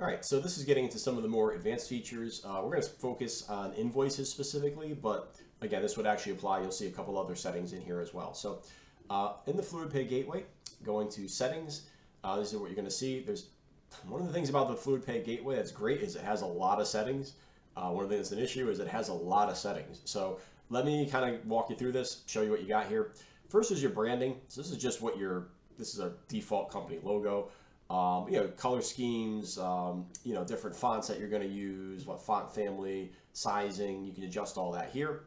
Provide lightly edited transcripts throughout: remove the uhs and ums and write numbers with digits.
All right, so this is getting into some of the more advanced features. We're going to focus on invoices specifically, but again, this would actually apply. You'll see a couple other settings in here as well. So in the Fluidpay gateway, going to settings, this is what you're going to see. There's one of the things about the Fluidpay gateway that's great is it has a lot of settings. One of the things that's an issue is it has a lot of settings. So let me kind of walk you through this, show you what you got here. First is your branding. So this is just what this is a default company logo. Color schemes, different fonts that you're going to use, what font family, sizing, you can adjust all that here.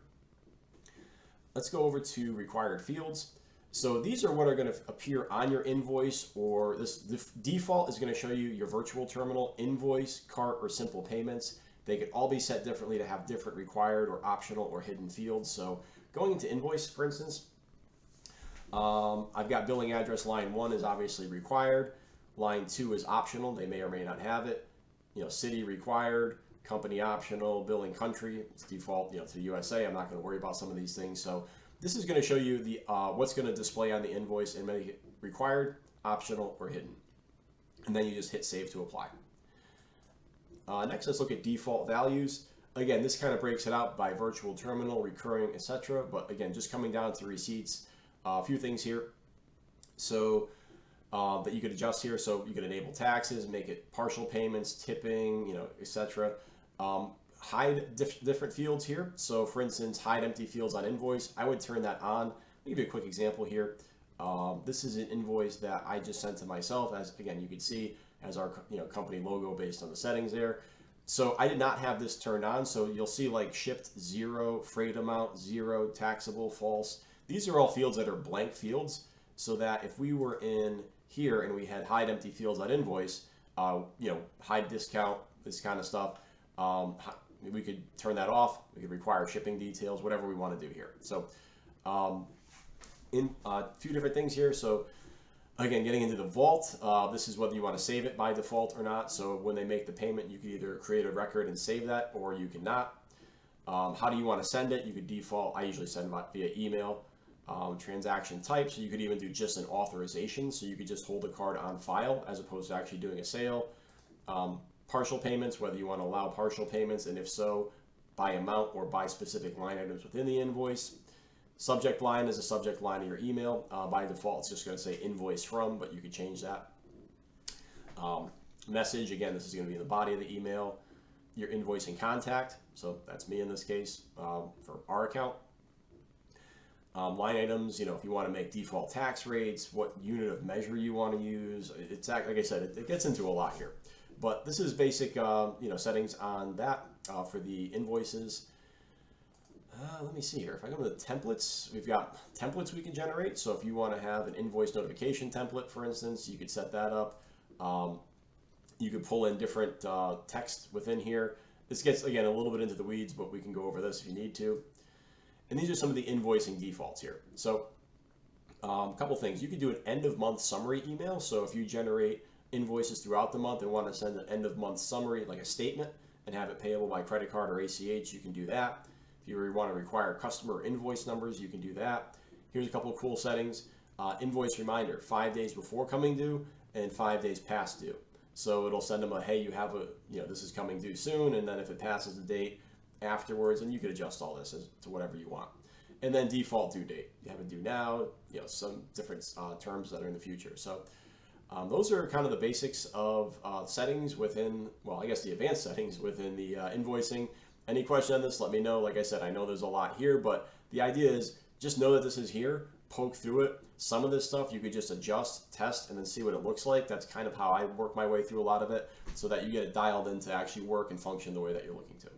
Let's go over to required fields. So these are what are going to appear on your invoice, or the default is going to show you your virtual terminal, invoice, cart, or simple payments. They could all be set differently to have different required or optional or hidden fields. So going into invoice, for instance, I've got billing address line 1 is obviously required. Line 2 is optional. They may or may not have it. City required, company optional, billing country. It's default, to the USA. I'm not going to worry about some of these things. So this is going to show you the what's going to display on the invoice and make it required, optional, or hidden. And then you just hit save to apply. Next, let's look at default values. Again, this kind of breaks it out by virtual terminal, recurring, etc. But again, just coming down to receipts, a few things here. So that you could adjust here. So you could enable taxes, make it partial payments, tipping, etc. Hide different fields here. So for instance, hide empty fields on invoice. I would turn that on. Let me give you a quick example here. This is an invoice that I just sent to myself. As again, you can see as our company logo based on the settings there. So I did not have this turned on. So you'll see like shipped 0, freight amount 0, taxable false. These are all fields that are blank fields. So that if we were in here and we had hide empty fields on invoice, hide discount, this kind of stuff, we could turn that off. We could require shipping details, whatever we want to do here. So in a few different things here. So again, getting into the vault, this is whether you want to save it by default or not. So when they make the payment, you can either create a record and save that, or you cannot. How do you want to send it? You could default, I usually send via email. Transaction type, so you could even do just an authorization, so you could just hold the card on file as opposed to actually doing a sale. Partial payments, whether you want to allow partial payments, and if so, by amount or by specific line items within the invoice. Subject line is a subject line of your email. By default, it's just going to say invoice from, but you could change that. Message, again, this is going to be in the body of the email. Your invoicing contact, so that's me in this case for our account. Line items, if you want to make default tax rates, what unit of measure you want to use. It's like I said, it gets into a lot here. But this is basic, settings on that for the invoices. Let me see here. If I go to the templates, we've got templates we can generate. So if you want to have an invoice notification template, for instance, you could set that up. You could pull in different text within here. This gets, again, a little bit into the weeds, but we can go over this if you need to. And these are some of the invoicing defaults here. So a couple things. You could do an end of month summary email. So if you generate invoices throughout the month and want to send an end of month summary, like a statement, and have it payable by credit card or ACH, you can do that. If you want to require customer invoice numbers, you can do that. Here's a couple of cool settings. Invoice reminder, 5 days before coming due and 5 days past due. So it'll send them a, hey, you have this is coming due soon. And then if it passes the date afterwards, and you could adjust all this to whatever you want. And then default due date. You have a due now, some different terms that are in the future. So those are kind of the basics of settings within, well, I guess the advanced settings within the invoicing. Any question on this, let me know. Like I said, I know there's a lot here, but the idea is just know that this is here, poke through it. Some of this stuff you could just adjust, test, and then see what it looks like. That's kind of how I work my way through a lot of it, so that you get it dialed in to actually work and function the way that you're looking to.